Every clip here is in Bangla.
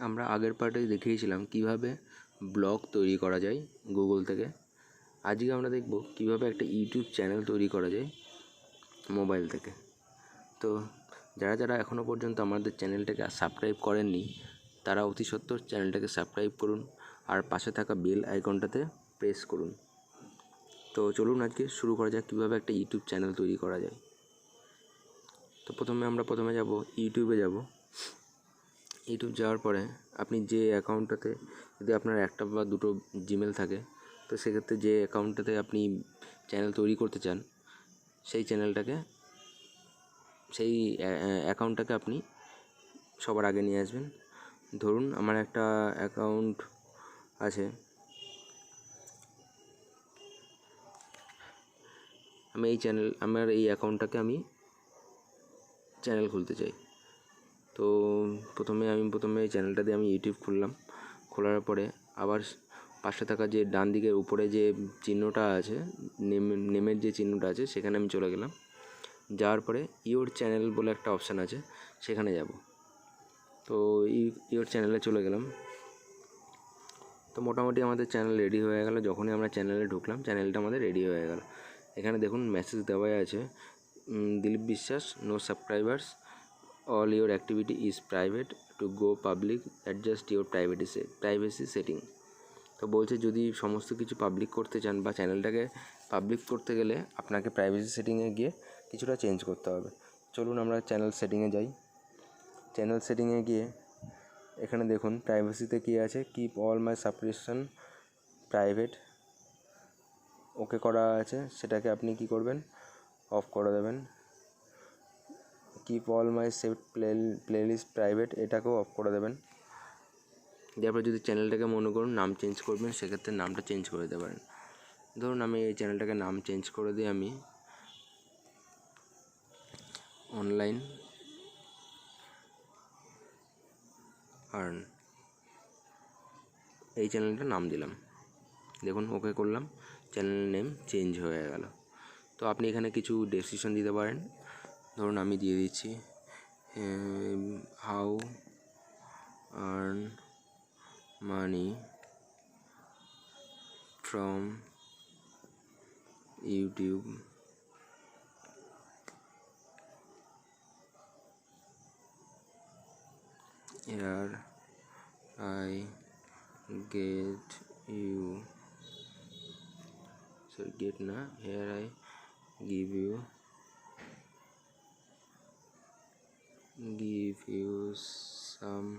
আমরা আগের পার্টে দেখিয়েছিলাম কিভাবে ব্লগ তৈরি করা যায় গুগল থেকে। আজকে আমরা দেখব কিভাবে একটা ইউটিউব চ্যানেল তৈরি করা যায় মোবাইল থেকে। তো যারা যারা এখনও পর্যন্ত আমাদের চ্যানেলটাকে সাবস্ক্রাইব করেননি তারা অতি সত্বর চ্যানেলটাকে সাবস্ক্রাইব করুন আর পাশে থাকা বেল আইকনটাতে প্রেস করুন। তো চলুন আজকে শুরু করা যাক কীভাবে একটা ইউটিউব চ্যানেল তৈরি করা যায়। তো প্রথমে যাব ইউটিউবে যাব। ইউটিউব যাওয়ার পরে আপনি যে অ্যাকাউন্টটাতে, যদি আপনার একটা বা দুটো জিমেল থাকে তো সেক্ষেত্রে যে অ্যাকাউন্টটাতে আপনি চ্যানেল তৈরি করতে চান সেই অ্যাকাউন্টটাকে আপনি সবার আগে নিয়ে আসবেন। ধরুন আমার একটা অ্যাকাউন্ট আছে, আমার এই অ্যাকাউন্টটাকে আমি চ্যানেল খুলতে চাই। তো প্রথমে এই চ্যানেলটা দিয়ে আমি ইউটিউব খুললাম। খোলার পরে আবার পাশে থাকা যে ডান দিকের উপরে যে চিহ্নটা আছে, নেমের যে চিহ্নটা আছে সেখানে আমি চলে গেলাম। যাওয়ার পরে ইওর চ্যানেল বলে একটা অপশান আছে, সেখানে যাব। তো ইওর চ্যানেলে চলে গেলাম। তো মোটামুটি আমাদের চ্যানেল রেডি হয়ে গেল। যখনই আমরা চ্যানেলে ঢুকলাম চ্যানেলটা আমাদের রেডি হয়ে গেল। এখানে দেখুন মেসেজ দেওয়াই আছে, Dilip Biswas, no subscribers, all your activity is private, to go public adjust your privacy setting। তো বলছে যদি সমস্ত কিছু পাবলিক করতে চান বা চ্যানেলটাকে পাবলিক করতে গেলে আপনাকে প্রাইভেসি সেটিংয়ে গিয়ে কিছুটা চেঞ্জ করতে হবে। চলুন আমরা চ্যানেল সেটিংয়ে যাই। চ্যানেল সেটিংয়ে গিয়ে এখানে দেখুন প্রাইভেসিতে কী আছে, keep all my subscription private, okay করা আছে। সেটাকে আপনি কি করবেন, অফ করে দেবেন। Keep all my saved playlist private, এটাকেও অফ করে দেবেন। তারপর যদি চ্যানেলটাকে মনে করুন নাম চেঞ্জ করবেন, সেক্ষেত্রে নামটা চেঞ্জ করে দিতে পারেন। ধরুন আমি এই চ্যানেলটাকে নাম চেঞ্জ করে দিই, আমি অনলাইন আর্ন এই চ্যানেলটার নাম দিলাম। দেখুন ওকে করলাম, চ্যানেল নেম চেঞ্জ হয়ে গেল। তো আপনি এখানে কিছু ডেসক্রিপশন দিতে পারেন। ধরুন আমি দিয়ে দিচ্ছি how earn money from YouTube here I get you here I give you some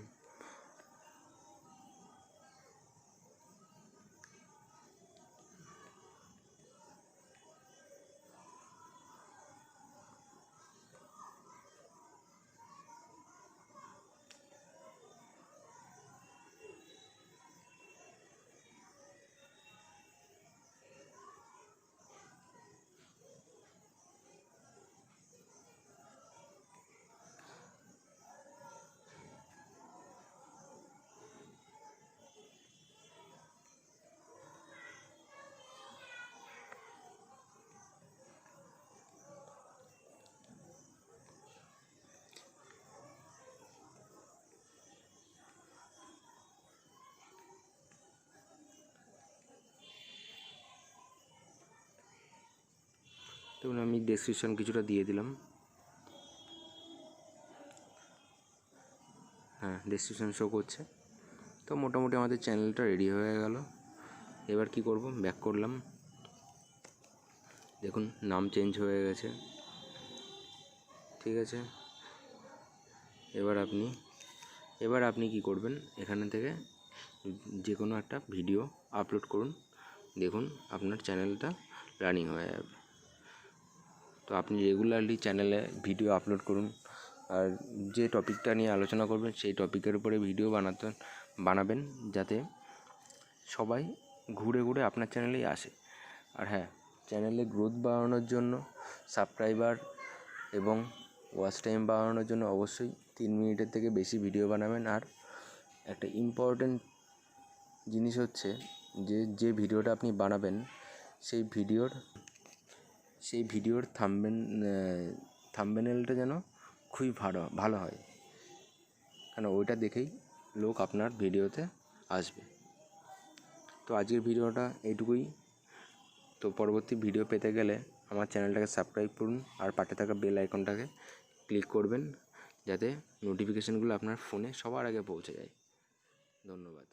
দেখুন আমি ডেসক্রিপশন কিছুটা দিয়ে দিলাম। হ্যাঁ, ডেসক্রিপশন শো করছে। তো মোটামুটি আমাদের চ্যানেলটা রেডি হয়ে গেল। এবার কি করব, ব্যাক করলাম। দেখুন নাম চেঞ্জ হয়ে গেছে, ঠিক আছে। এবার আপনি কি করবেন, এখানে থেকে যে কোনো একটা ভিডিও আপলোড করুন। দেখুন আপনার চ্যানেলটা রানিং হয়ে যাবে। তো আপনি রেগুলারলি চ্যানেলে ভিডিও আপলোড করুন, আর যে টপিকটা নিয়ে আলোচনা করবেন সেই টপিকের উপরে ভিডিও বানাবেন যাতে সবাই ঘুরে ঘুরে আপনার চ্যানেলেই আসে। আর হ্যাঁ, চ্যানেলে গ্রোথ বাড়ানোর জন্য, সাবস্ক্রাইবার এবং ওয়াচ টাইম বাড়ানোর জন্য অবশ্যই 3 মিনিটের থেকে বেশি ভিডিও বানাবেন। আর একটা ইম্পর্ট্যান্ট জিনিস হচ্ছে যে ভিডিওটা আপনি বানাবেন সেই ভিডিওর থাম্বনেলটা যেন খুবই ভালো হয়, কেন ওইটা দেখেই লোক আপনার ভিডিওতে আসবে। তো আজকের ভিডিওটা এইটুকুই। তো পরবর্তী ভিডিও পেতে গেলে আমার চ্যানেলটাকে সাবস্ক্রাইব করুন আর পাশে থাকা বেল আইকনটাকে ক্লিক করবেন, যাতে নোটিফিকেশানগুলো আপনার ফোনে সবার আগে পৌঁছে যায়। ধন্যবাদ।